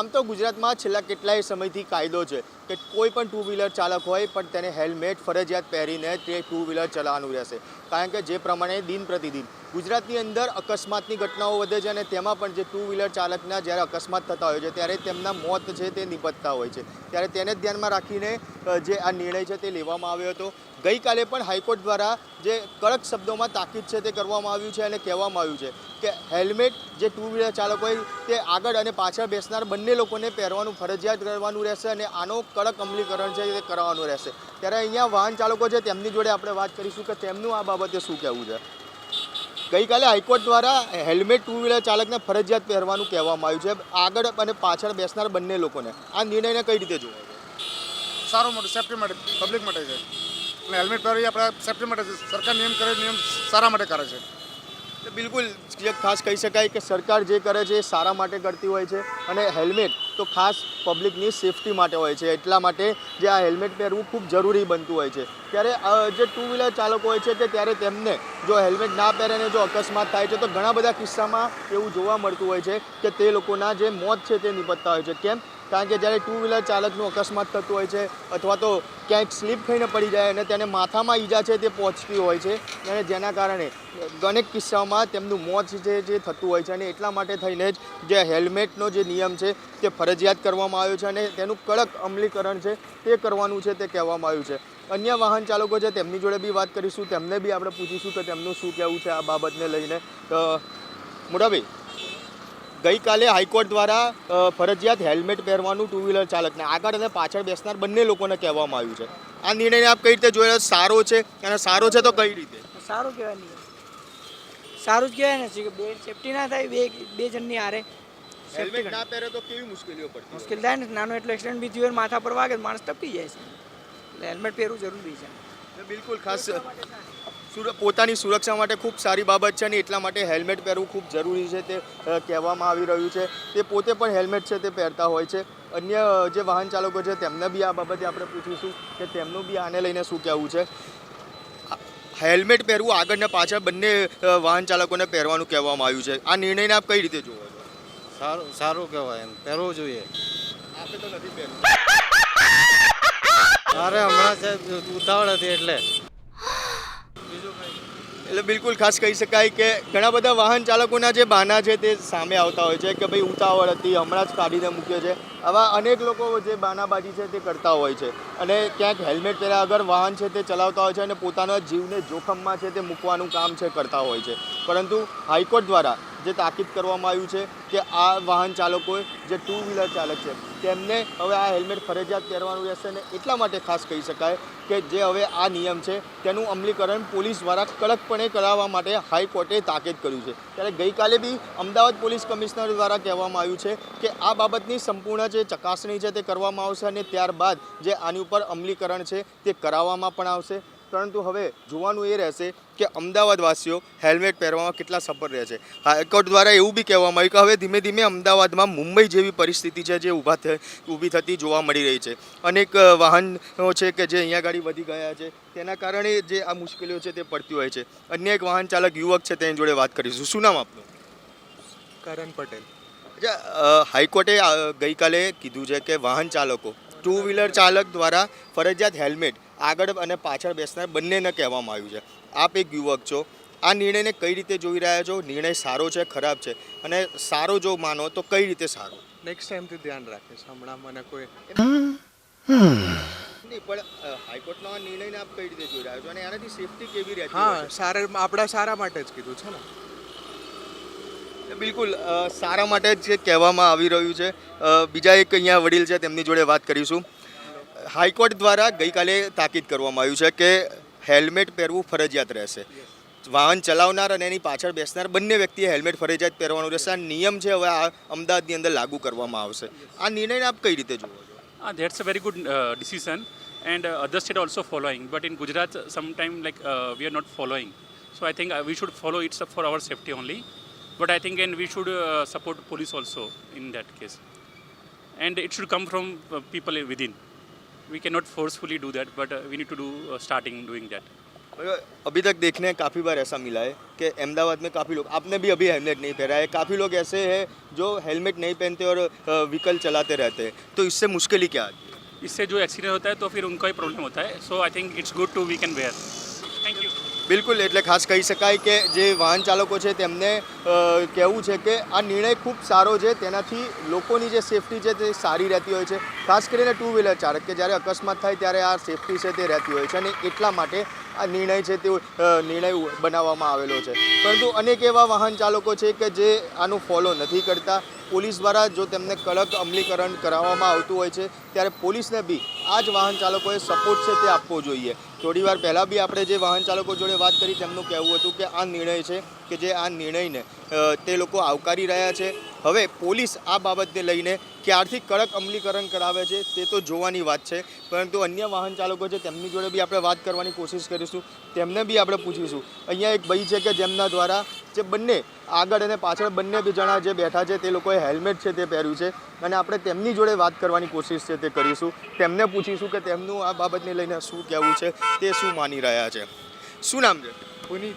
આમ તો ગુજરાતમાં છેલ્લા કેટલાય સમયથી કાયદો છે કે કોઈ પણ ટુ વ્હીલર ચાલક હોય પણ તેને હેલ્મેટ ફરજિયાત પહેરીને તે ટુ વ્હીલર ચલાવવાનું રહેશે. કારણ કે જે પ્રમાણે દિન પ્રતિદિન ગુજરાતની અંદર અકસ્માતની ઘટનાઓ વધે છે અને તેમાં પણ જે ટુ વ્હીલર ચાલકના જ્યારે અકસ્માત થતા હોય છે ત્યારે તેમના મોત છે તે નિપજતા હોય છે. ત્યારે તેને જ ધ્યાનમાં રાખીને જે આ નિર્ણય છે તે લેવામાં આવ્યો હતો. ગઈકાલે પણ હાઈકોર્ટ દ્વારા જે કડક શબ્દોમાં તાકીદ છે તે કરવામાં આવ્યું છે અને કહેવામાં આવ્યું છે કે હેલ્મેટ જે ટુ વ્હીલર ચાલક હોય તે આગળ અને પાછળ બેસનાર બંને લોકોને પહેરવાનું ફરજિયાત કરવાનું રહેશે અને આનો કડક અમલીકરણ છે તે કરવાનું રહેશે. ત્યારે અહીંયા વાહન ચાલકો છે તેમની જોડે આપણે વાત કરીશું કે તેમનું આ બાબતે શું કહેવું છે. ગઈકાલે હાઈકોર્ટ દ્વારા હેલ્મેટ ટુ વ્હીલર ચાલકને ફરજિયાત પહેરવાનું કહેવામાં આવ્યું છે આગળ અને પાછળ બેસનાર બંને લોકોને. આ નિર્ણયને કઈ રીતે જોવો? સારો માટે સેફ્ટી માટે પબ્લિક માટે છે અને હેલ્મેટ પહેરવી આપણા સેફ્ટી માટે છે. સરકાર નિયમ કરે નિયમ સારા માટે કરે છે. બિલકુલ ખાસ કહી શકાય કે સરકાર જે કરે છે એ સારા માટે કરતી હોય છે અને હેલ્મેટ તો ખાસ પબ્લિકની સેફટી માટે હોય છે. એટલા માટે જે આ હેલ્મેટ પહેરવું ખૂબ જરૂરી બનતું હોય છે. ત્યારે જે ટુ વ્હીલર ચાલકો હોય છે કે ત્યારે તેમને જો હેલ્મેટ ના પહેરે અને જો અકસ્માત થાય છે તો ઘણા બધા કિસ્સામાં એવું જોવા મળતું હોય છે કે તે લોકોના જે મોત છે તે નિપજતા હોય છે. કેમ? કારણ કે જ્યારે ટુ વ્હીલર ચાલકનું અકસ્માત થતું હોય છે અથવા તો ક્યાંક સ્લીપ થઈને પડી જાય અને તેને માથામાં ઈજા છે તે પહોંચતી હોય છે અને જેના કારણે અનેક કિસ્સાઓમાં તેમનું મોત છે જે થતું હોય છે. અને એટલા માટે થઈને જ જે હેલ્મેટનો જે નિયમ છે તે ફરજિયાત કરવામાં આવ્યો છે અને તેનું કડક અમલીકરણ છે તે કરવાનું છે તે કહેવામાં આવ્યું છે. અન્ય વાહન ચાલકો છે તેમની જોડે બી વાત કરીશું, તેમને બી આપણે પૂછીશું કે તેમનું શું કહેવું છે આ બાબતને લઈને. મોટાભાઈ, ગઈકાલે હાઈકોર્ટ દ્વારા ફરજિયાત હેલ્મેટ પહેરવાનું ટુ વ્હીલર ચાલકને આગળ અને પાછળ બેસનાર બંને લોકોને કહેવામાં આવ્યું છે. આ નિર્ણયને આપ કઈ રીતે જોયો? સારો છે અને સારો છે તો કઈ રીતે? સારું કહેવાય નહીં, સારું જ કહેવાય ને કે બે સેફટી ના થાય, બે જણની હારે હેલ્મેટ ના પહેરે તો કેવી મુશ્કેલીઓ પડતી? મુશ્કેલ થાય ને. નાનો એટલો એક્સિડન્ટ બી થયો માથા પર વાગે માણસ ટપકી જાય છે. એટલે હેલ્મેટ પહેરવું જરૂરી છે. બિલકુલ, ખાસ પોતાની સુરક્ષા માટે ખૂબ સારી બાબત છે અને એટલા માટે હેલ્મેટ પહેરવું ખૂબ જરૂરી છે તે કહેવામાં આવી રહ્યું છે. તે પોતે પણ હેલ્મેટ છે તે પહેરતા હોય છે. અન્ય જે વાહન ચાલકો છે તેમને બી આ બાબતે આપણે પૂછીશું કે તેમનું બી આને લઈને શું કહેવું છે. હેલ્મેટ પહેરવું આગળ ને પાછળ બંને વાહન ચાલકોને પહેરવાનું કહેવામાં આવ્યું છે. આ નિર્ણયને આપ કઈ રીતે જોવો છો? સારું કહેવાય, એમ પહેરવું જોઈએ. આપણે તો નથી પહેરવું. અરે હમણાં સાહેબ ઉતાવળ હતી એટલે બિલકુલ ખાસ કહી શકાય કે ઘણા બધા વાહન ચાલકોના જે બહાના છે તે સામે આવતા હોય છે કે ભાઈ ઉતાવળ હતી, હમણાં જ કાઢીને મૂક્યો છે. આવા અનેક લોકો જે બહાનાબાજી છે તે કરતા હોય છે અને ક્યાંક હેલ્મેટ પહેર્યા વગર વાહન છે તે ચલાવતા હોય છે અને પોતાના જીવને જોખમમાં છે તે મૂકવાનું કામ છે કરતા હોય છે. પરંતુ હાઈકોર્ટ દ્વારા જે તાકીદ કરવામાં આવ્યું છે કે આ વાહન ચાલકો જે ટુ વ્હીલર ચાલક છે તેમને હવે આ હેલ્મેટ ફરજિયાત પહેરવાનું રહેશે અને એટલા માટે ખાસ કહી શકાય કે જે હવે આ નિયમ છે તેનું અમલીકરણ પોલીસ દ્વારા કડકપણે કરાવવા માટે હાઈકોર્ટે તાકીદ કર્યું છે. ત્યારે ગઈકાલે બી અમદાવાદ પોલીસ કમિશનર દ્વારા કહેવામાં આવ્યું છે કે આ બાબતની સંપૂર્ણ જે ચકાસણી છે તે કરવામાં આવશે અને ત્યારબાદ જે આની ઉપર અમલીકરણ છે તે કરાવવામાં પણ આવશે. પરંતુ હવે જોવાનું એ રહેશે કે અમદાવાદવાસીઓ હેલ્મેટ પહેરવામાં કેટલા સફળ રહે છે. હાઈકોર્ટ દ્વારા એવું બી કહેવામાં આવ્યું કે હવે ધીમે ધીમે અમદાવાદમાં મુંબઈ જેવી પરિસ્થિતિ છે જે ઊભી થતી જોવા મળી રહી છે. અનેક વાહનો છે કે જે અહીંયા ગાડી વધી ગયા છે તેના કારણે જે આ મુશ્કેલીઓ છે તે પડતી હોય છે. અન્ય એક વાહન ચાલક યુવક છે તેની જોડે વાત કરીશું. શું નામ આપનું? કરણ પટેલ. હાઈકોર્ટે ગઈકાલે કીધું છે કે વાહન ચાલકો ટુ વ્હીલર ચાલક દ્વારા ફરજિયાત હેલ્મેટ આગળ અને પાછળ બેસનાર બંનેને કહેવામાં આવ્યું છે. આપ એક યુવક છો, આ નિર્ણયને કઈ રીતે જોઈ રહ્યા છો? નિર્ણય સારો છે, ખરાબ છે? અને સારો જો માનો તો કઈ રીતે સારો? નેક્સ્ટ ટાઈમથી ધ્યાન રાખીશ. હમણાં મને કોઈ નહીં, પણ હાઈકોર્ટનો આ નિર્ણયને આપ કઈ રીતે જોઈ રહ્યા છો અને આનાથી સેફટી કેવી રહેતી? હા, આપણા સારા માટે જ કીધું છે ને. બિલકુલ સારા માટે જ કહેવામાં આવી રહ્યું છે. બીજા એક અહીંયા વડીલ છે તેમની જોડે વાત કરીશું. હાઈકોર્ટ દ્વારા ગઈકાલે તાકીદ કરવામાં આવ્યું છે કે હેલ્મેટ પહેરવું ફરજિયાત રહેશે. વાહન ચલાવનાર અને એની પાછળ બેસનાર બંને વ્યક્તિએ હેલ્મેટ ફરજિયાત પહેરવાનું રહેશે. આ નિયમ છે હવે આ અમદાવાદની અંદર લાગુ કરવામાં આવશે. આ નિર્ણયને આપ કઈ રીતે જુઓ છો? That's a very good decision and other state also following. But in Gujarat, sometime we are not following. So I think we should follow it for our safety only. But I think and we should support police also in that case. And it should come from people within. We cannot forcefully do that, but we need to do starting doing that. अभी तक देखने काफ़ी बार ऐसा मिला है कि अहमदाबाद में काफ़ी लोग, आपने भी अभी हेलमेट नहीं पहना है, काफ़ी लोग ऐसे हैं जो हेलमेट नहीं पहनते और व्हीकल चलाते रहते हैं, तो इससे मुश्किल क्या आती है? इससे जो एक्सीडेंट होता है तो फिर उनका ही प्रॉब्लम होता है. So I think it's good to we can wear. Thank you. બિલકુલ, એટલે ખાસ કહી શકાય કે જે વાહન ચાલકો છે તેમને કહેવું છે કે આ નિર્ણય ખૂબ સારો છે, તેનાથી લોકોની જે સેફટી છે તે સારી રહેતી હોય છે, ખાસ કરીને ટુ વ્હીલર ચાલક કે જ્યારે અકસ્માત થાય ત્યારે આ સેફટી છે તે રહેતી હોય છે, અને એટલા માટે આ નિર્ણય છે તે નિર્ણય બનાવવામાં આવેલો છે. પરંતુ અનેક એવા વાહન ચાલકો છે કે જે આનું ફોલો નથી કરતા. પોલીસ દ્વારા જો તેમને કડક અમલીકરણ કરાવવામાં આવતું હોય છે ત્યારે પોલીસને બી આ જ વાહન ચાલકોએ સપોર્ટ છે તે આપવો જોઈએ. થોડી વાર પહેલાં બી આપણે જે વાહન ચાલકો જોડે વાત કરી તેમનું કહેવું હતું કે આ નિર્ણય છે કે જે આ નિર્ણયને તે લોકો આવકારી રહ્યા છે. હવે પોલીસ આ બાબતને લઈને ક્યારથી કડક અમલીકરણ કરાવે છે તે તો જોવાની વાત છે, પરંતુ અન્ય વાહન ચાલકો છે તેમની જોડે બી આપણે વાત કરવાની કોશિશ કરીશું, તેમને બી આપણે પૂછીશું. અહીંયા એક ભાઈ છે કે જેમના દ્વારા જે બંને આગળ અને પાછળ બંને બી જણા જે બેઠા છે તે લોકોએ હેલ્મેટ છે તે પહેર્યું છે, અને આપણે તેમની જોડે વાત કરવાની કોશિશ છે તે કરીશું. તેમને પૂછીશું કે તેમનું આ બાબતને લઈને શું કહેવું છે, તે શું માની રહ્યા છે. શું નામ છે? પુનીત.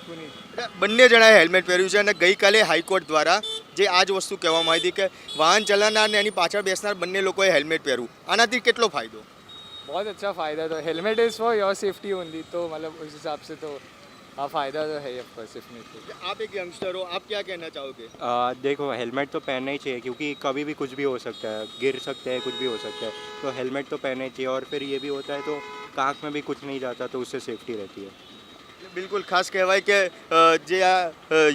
બંને જણાએ હેલ્મેટ પહેર્યું છે, અને ગઈકાલે હાઈકોર્ટ દ્વારા જે આ જ વસ્તુ કહેવામાં આવી હતી કે વાહન ચલાવનાર અને એની પાછળ બેસનાર બંને લોકોએ હેલ્મેટ પહેરવું, આનાથી કેટલો ફાયદો? बहुत अच्छा फ़ायदा तो helmet is for your safety only, तो मतलब उस हिसाब से तो हाँ फ़ायदा तो है ऑफकोर्स डेफिनेटली. आप एक यंगस्टर हो, आप क्या कहना चाहोगे? देखो हेलमेट तो पहनना ही चाहिए क्योंकि कभी भी कुछ भी हो सकता है, गिर सकते हैं, कुछ भी हो सकता है, तो हेलमेट तो पहनना ही चाहिए. और फिर ये भी होता है तो आँख में भी कुछ नहीं जाता, तो उससे सेफ्टी रहती है. બિલકુલ, ખાસ કહેવાય કે જે આ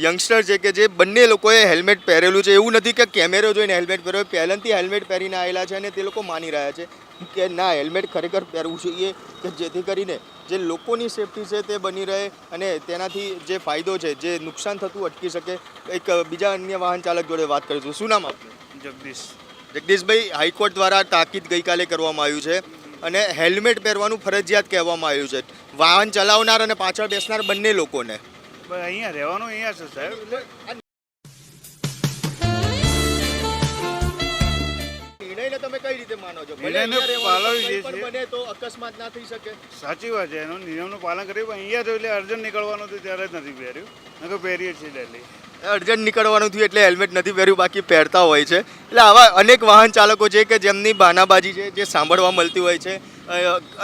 યંગસ્ટર છે કે જે બંને લોકોએ હેલ્મેટ પહેરેલું છે, એવું નથી કે કેમેરો જોઈને હેલ્મેટ પહેર્યો, પહેલાંથી હેલ્મેટ પહેરીને આવેલા છે, અને તે લોકો માની રહ્યા છે કે ના, હેલ્મેટ ખરેખર પહેરવું જોઈએ કે જેથી કરીને જે લોકોની સેફટી છે તે બની રહે અને તેનાથી જે ફાયદો છે, જે નુકસાન થતું અટકી શકે. એક બીજા અન્ય વાહન ચાલક જોડે વાત કરીશું. શું નામ આપનું? જગદીશ. જગદીશભાઈ, હાઈકોર્ટ દ્વારા તાકીદ ગઈકાલે કરવામાં આવ્યું છે અને હેલ્મેટ પહેરવાનું ફરજિયાત કહેવામાં આવ્યું છે વાહન ચલાવનાર અને પાછળ બેસનાર બંને લોકોને. અહીંયા રહેવાનું અહીંયા છે સાહેબ. નિર્ણયને તમે કઈ રીતે માનો છો? નિર્ણયને પાલવી જે છે. બને તો અકસ્માત ના થઈ શકે. સાચી વાત છે, એનું નિયમનું પાલન કર્યું, પણ અહીંયા તો એટલે અર્જન્ટ નીકળવાનું હતું ત્યારે જ નથી પહેર્યું, ન તો પહેરીએ છીએ ડેલી. અર્જન્ટ નીકળવાનું થયું એટલે હેલ્મેટ નથી પહેર્યું, બાકી પહેરતા હોય છે. એટલે આવા અનેક વાહન ચાલકો છે કે જેમની બાનાબાજી છે જે સાંભળવા મળતી હોય છે.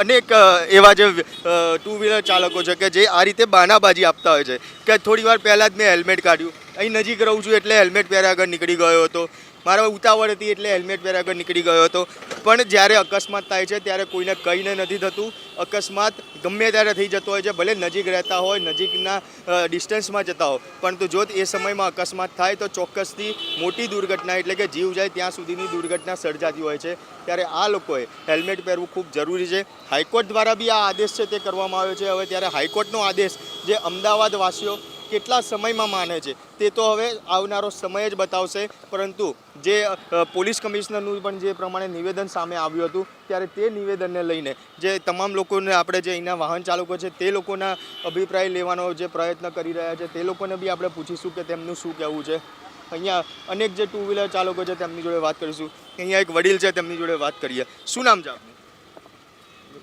અનેક એવા જે ટુ વ્હીલર ચાલકો છે કે જે આ રીતે બાનાબાજી આપતા હોય છે કે થોડી વાર પહેલાં જ મેં હેલ્મેટ કાઢ્યું, અહીં નજીક રહું છું એટલે હેલ્મેટ પહેર્યા આગળ નીકળી ગયો હતો, મારા ઉતાવળ હતી એટલે હેલ્મેટ પહેર્યા આગળ નીકળી ગયો હતો. પણ જ્યારે અકસ્માત થાય છે ત્યારે કોઈને કહીને નથી થતું. અકસ્માત ગમે ત્યારે થઈ જતો હોય છે, ભલે નજીક રહેતા હોય, નજીકના ડિસ્ટન્સમાં જતા હોય, પરંતુ જો એ સમયમાં અકસ્માત થાય તો ચોક્કસથી મોટી દુર્ઘટના એટલે કે જીવ જાય ત્યાં સુધીની દુર્ઘટના સર્જાતી હોય છે. ત્યારે આ લોકોએ હેલ્મેટ પહેરવું ખૂબ જરૂરી છે. હાઈકોર્ટ દ્વારા બી આ આદેશ છે તે કરવામાં આવ્યો છે. હવે ત્યારે હાઈકોર્ટનો આદેશ જે અમદાવાદવાસીઓ કેટલા સમયમાં માને છે તે તો હવે આવનારો સમય જ બતાવશે. પરંતુ જે પોલીસ કમિશનરનું પણ જે પ્રમાણે નિવેદન સામે આવ્યું હતું ત્યારે તે નિવેદનને લઈને જે તમામ લોકોને આપણે જે અહીંના વાહન ચાલકો છે તે લોકોના અભિપ્રાય લેવાનો જે પ્રયત્ન કરી રહ્યા છે તે લોકોને બી આપણે પૂછીશું કે તેમનું શું કહેવું છે. અહીંયા અનેક જે ટુ વ્હીલર ચાલકો છે તેમની જોડે વાત કરીશું. અહીંયા એક વડીલ છે તેમની જોડે વાત કરીએ. શું નામ છે આપનું?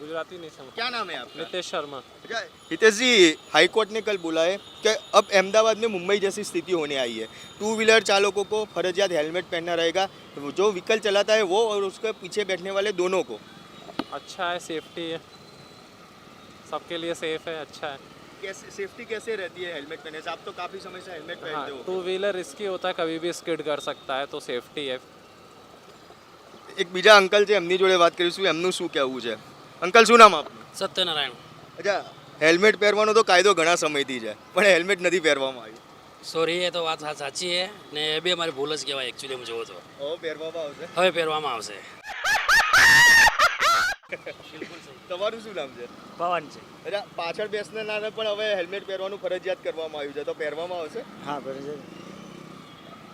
गुजराती नहीं समझ. क्या नाम है आपका? नितेश शर्मा. अच्छा, हितेश जी, हाईकोर्ट ने कल बोला है कि अब अहमदाबाद में मुंबई जैसी स्थिति होने आई है. टू व्हीलर चालकों को फर्जियात हेलमेट पहनना रहेगा, जो व्हीकल चलाता है वो और उसके पीछे बैठने वाले दोनों को. अच्छा है, सेफ्टी है, सबके लिए सेफ है, अच्छा है. कैसे सेफ्टी कैसे रहती है हेलमेट पहनने से? आप तो काफ़ी समय से हेलमेट हाँ, पहनते हो. टू व्हीलर रिस्की होता है, कभी भी स्किड कर सकता है, तो सेफ्टी है. એક બીજા અંકલ છે એમની જોડે વાત કરીશું, એમનું શું કહેવું છે. અંકલ, શું નામ આપનું? સત્યનારાયણ. અચ્છા, હેલ્મેટ પહેરવાનો તો કાયદો ઘણા સમયથી છે પણ હેલ્મેટ નથી પહેરવામાં આવ્યું. સોરી, એ તો વાત સાચી છે ને એ બી અમારી ભૂલ જ કહેવાય એકચ્યુઅલી. હું જોવો તો હવે પહેરવામાં આવશે. હવે પહેરવામાં આવશે. તમારું શું નામ છે? ભવન છે. અચ્છા, પાછળ બેસનારને પણ હવે હેલ્મેટ પહેરવાનું ફરજિયાત કરવામાં આવ્યું છે, તો પહેરવામાં આવશે? હા, બરાબર.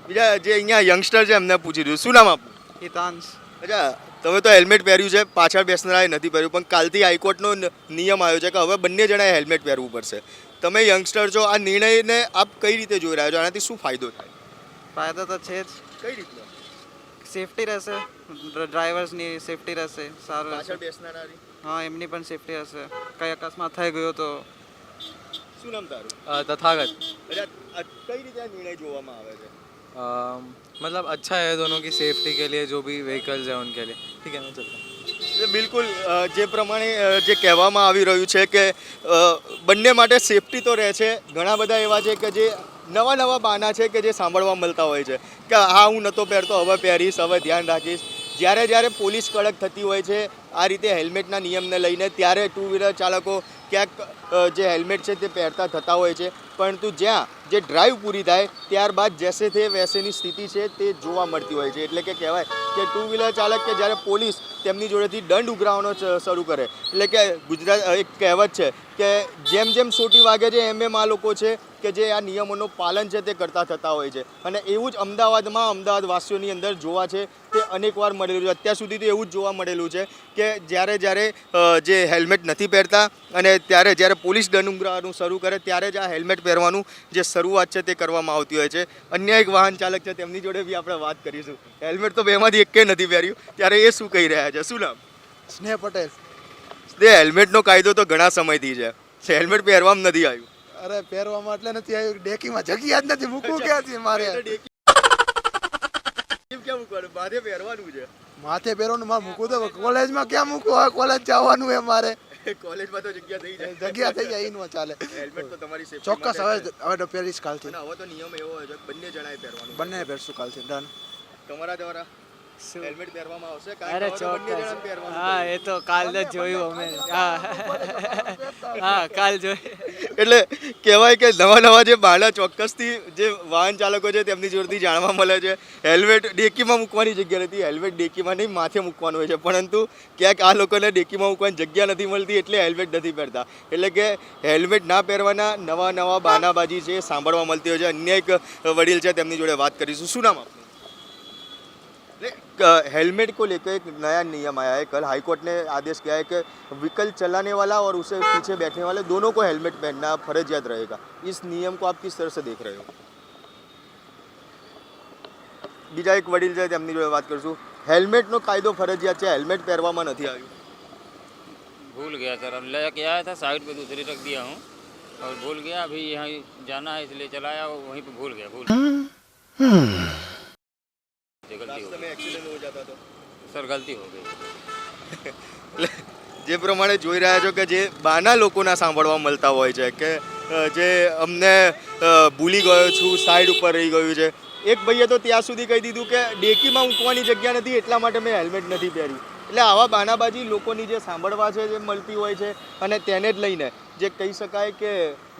બીજા જે અહીંયા યંગસ્ટર છે એમને પૂછી દઉં. શું નામ આપનું? હિતાંશ. અચ્છા, તમે તો હેલ્મેટ પહેર્યું છે, પાછળ બેસનારાએ નથી પહેર્યું, પણ કાલથી હાઈકોર્ટનો નિયમ આવ્યો છે કે હવે બંને જણાએ હેલ્મેટ પહેરવું પડશે. તમે યંગસ્ટર છો, આ નિર્ણયને આપ કઈ રીતે જોઈ રહ્યા છો? આનાથી શું ફાયદો થાય? ફાયદા તો છે જ. કઈ રીતનો? સેફટી રહેશે, ડ્રાઈવર્સની સેફટી રહેશે, સારું પાછળ રહેશે. બેસનારી? હા, એમની પણ સેફટી હશે. કંઈ અકસ્માત થઈ ગયો તો શું નામ તારું? तथागत અરે કઈ રીતે આ નિર્ણય જોવામાં આવે છે? मतलब अच्छा है दोनों की सेफ्टी के लिए जो भी व्हीकल्स है उनके लिए ठीक है मैं चलता हूँ એટલે બિલકુલ જે પ્રમાણે જે કહેવામાં આવી રહ્યું છે કે બંને માટે સેફટી તો રહે છે. ઘણા બધા એવા છે કે જે નવા બહાના છે કે જે સાંભળવા મળતા હોય છે કે હા હું નહોતો પહેરતો, હવે પહેરીશ, હવે ધ્યાન રાખીશ. જ્યારે પોલીસ કડક થતી હોય છે આ રીતે હેલ્મેટના નિયમને લઈને, ત્યારે ટુ વ્હીલર ચાલકો ક્યાંક જે હેલ્મેટ છે તે પહેરતા થતા હોય છે. પરંતુ જ્યાં જે ડ્રાઈવ પૂરી થાય ત્યારબાદ જેસે તે વૈસેની સ્થિતિ છે તે જોવા મળતી હોય છે. એટલે કે કહેવાય કે ટુ વ્હીલર ચાલક કે જ્યારે પોલીસ તેમની જોડેથી દંડ ઉઘરાવવાનો શરૂ કરે, એટલે કે ગુજરાત એક કહેવત છે કે જેમ સોટી વાગે છે એમ આ લોકો છે કે જે આ નિયમોનું પાલન છે તે કરતા થતા હોય છે. અને એવું જ અમદાવાદમાં અમદાવાદવાસીઓની અંદર જોવા છે તે અનેકવાર મળેલું છે. અત્યાર સુધી તો એવું જ જોવા મળેલું છે કે જ્યારે જે હેલ્મેટ નથી પહેરતા અને જ્યારે પોલીસ દંડ ઉઘરાવવાનું શરૂ કરે ત્યારે જ આ હેલ્મેટ પહેરવાનું જે શરૂઆત છે તે કરવામાં આવતી હોય છે. અન્ય એક વાહન ચાલક છે તેમની જોડે બી આપણે વાત કરીશું. હેલ્મેટ તો બેમાંથી એકેય નથી પહેર્યું, ત્યારે એ શું કહી રહ્યા છે? શું નામ? સ્નેહ પટેલ. તે હેલ્મેટનો કાયદો તો ઘણા સમયથી છે, હેલ્મેટ પહેરવામાં નથી આવ્યું. અરે પહેરવામાં એટલે નથી આવ્યું, ડેકીમાં જગ્યા જ નથી, મૂકવું ક્યાંથી મારે? કેમ મૂકવાનું? માથે પહેરવાનું છે. માથે પહેરવાનું મારે મૂકવું તો કોલેજમાં ક્યાં મૂકવું? હવે કોલેજ જવાનું હે મારે. કોલેજમાં તો જગ્યા થઈ જાય, જગ્યા થઈ જાય, ઈ નો ચાલે. હેલ્મેટ તો તમારી સેફટી ચોક્કસ હવે તો પહેરીશ કાલથી. અને હવે તો નિયમ એવો હોય છે બંને જણાએ પહેરવાનું. બંને પહેરશું કાલથી. ડન. તમારા દ્વારા હેલ્મેટ પહેરવામાં આવશે? અરે ચોક્કસ. હા એ તો કાલ જ જોયું અમે. હા કાલ જોયું. એટલે કહેવાય કે નવા જે બહાના ચોક્કસથી જે વાહન ચાલકો છે તેમની જોડેથી જાણવા મળે છે. હેલ્મેટ ડેકીમાં મૂકવાની જગ્યા નથી, હેલ્મેટ ડેકીમાં નહીં માથે મૂકવાનું હોય છે, પરંતુ ક્યાંક આ લોકોને ડેકીમાં મૂકવાની જગ્યા નથી મળતી એટલે હેલ્મેટ નથી પહેરતા. એટલે કે હેલ્મેટ ના પહેરવાના નવા બહાનાબાજી છે સાંભળવા મળતી હોય છે. અન્ય એક વડીલ છે તેમની જોડે વાત કરીશું. શું નામ આપનું? हेलमेट को लेकर एक नया नियम आया है. कल हाईकोर्ट ने आदेश किया है कि व्हीकल चलाने वाला और उसे पीछे बैठने वाले दोनों को हेलमेट पहनना फर्जियात रहेगा. इस नियम को आप किस तरह से देख रहे हो? બીજા એક વડીલ છે તેમની જોડે વાત કરશું. હેલ્મેટનો કાયદો ફરજિયાત છે, હેલ્મેટ પહેરવામાં નથી આવ્યું. भूल गया सर, अब लेके आया था साइड पे दूसरी रख दिया हूँ और भूल गया. अभी यहाँ जाना है इसलिए चलाया, वहीं पे भूल गया. रास्ते में एक्सीडेंट हो जाता तो सर गलती हो गई. જે પ્રમાણે જોઈ રહ્યા છો કે જે બાના લોકોના સાંભળવા મળતા હોય છે કે જે અમને ભૂલી ગયો છું, સાઈડ ઉપર રહી ગયું છે. એક ભાઈએ તો ત્યાં સુધી કહી દીધું કે ડેકીમાં મૂકવાની જગ્યા નથી એટલા માટે મેં હેલ્મેટ નથી પહેર્યું. એટલે આવા બાનાબાજી લોકોની જે સાંભળવા છે જે મળતી હોય છે અને તેને જ લઈને જે કહી શકાય કે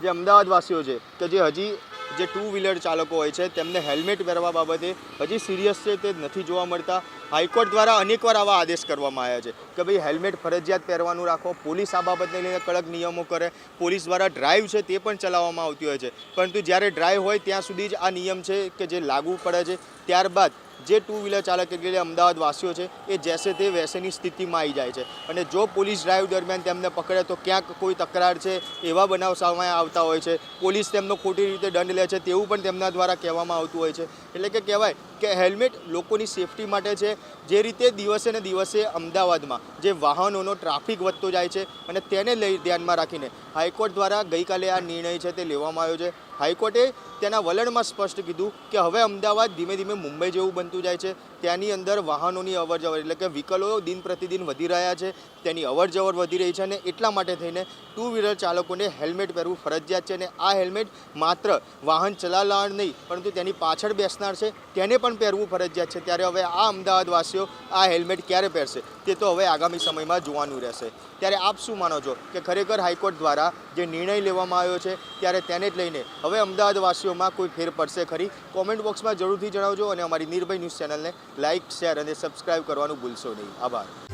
જે અમદાવાદવાસીઓ છે કે જે હજી જે ટુ વ્હીલર ચાલકો હોય છે તેમને હેલ્મેટ પહેરવા બાબતે હજી સિરિયસ છે તે નથી જોવા મળતા. હાઈકોર્ટ દ્વારા અનેકવાર આવા આદેશ કરવામાં આવ્યા છે કે ભાઈ હેલ્મેટ ફરજિયાત પહેરવાનું રાખો. પોલીસ આ બાબતને લઈને કડક નિયમો કરે. પોલીસ દ્વારા ડ્રાઈવ છે તે પણ ચલાવવામાં આવતી હોય છે, પરંતુ જ્યારે ડ્રાઈવ હોય ત્યાં સુધી જ આ નિયમ છે કે જે લાગુ પડે છે. ત્યારબાદ જે ટુ વ્હીલર ચાલક એટલે અમદાવાદવાસીઓ છે એ જેસે તે વૈસેની સ્થિતિમાં આવી જાય છે. અને જો પોલીસ ડ્રાઈવ દરમિયાન તેમને પકડે તો ક્યાંક કોઈ તકરાર છે એવા બનાવ સામે આવતા હોય છે. પોલીસ તેમનો ખોટી રીતે દંડ લે છે તેવું પણ તેમના દ્વારા કહેવામાં આવતું હોય છે. એટલે કે કહેવાય કે હેલ્મેટ લોકોની સેફટી માટે છે. જે રીતે દિવસે ને દિવસે અમદાવાદમાં જે વાહનોનો ટ્રાફિક વધતો જાય છે અને તેને લઈ ધ્યાનમાં રાખીને હાઈકોર્ટ દ્વારા ગઈકાલે આ નિર્ણય છે તે લેવામાં આવ્યો છે. હાઈકોર્ટે તેના વલણમાં સ્પષ્ટ કીધું કે હવે અમદાવાદ ધીમે ધીમે મુંબઈ જેવું બનતું જાય છે. ત્યાંની અંદર વાહનોની અવરજવર એટલે કે વ્હીકલો દિન પ્રતિદિન વધી રહ્યા છે, તેની અવરજવર વધી રહી છે અને એટલા માટે થઈને ટુ વ્હીલર ચાલકોને હેલ્મેટ પહેરવું ફરજિયાત છે. અને આ હેલ્મેટ માત્ર વાહન ચલાવનાર નહીં પરંતુ તેની પાછળ બેસનાર છે તેને પણ પહેરવું ફરજિયાત છે. ત્યારે હવે આ અમદાવાદવાસીઓ આ હેલ્મેટ ક્યારે પહેરશે તે તો હવે આગામી સમયમાં જોવાનું રહેશે. ત્યારે આપ શું માનો છો કે ખરેખર હાઈકોર્ટ દ્વારા જે નિર્ણય લેવામાં આવ્યો છે ત્યારે તેને જ લઈને હવે અમદાવાદવાસીઓમાં કોઈ ફેર પડશે ખરી? કોમેન્ટ બોક્સમાં જરૂરથી જણાવજો અને અમારી નિર્ભય ન્યૂઝ ચેનલને લાઇક, શેર અને સબસ્ક્રાઇબ કરવાનું ભૂલશો નહીં. આભાર.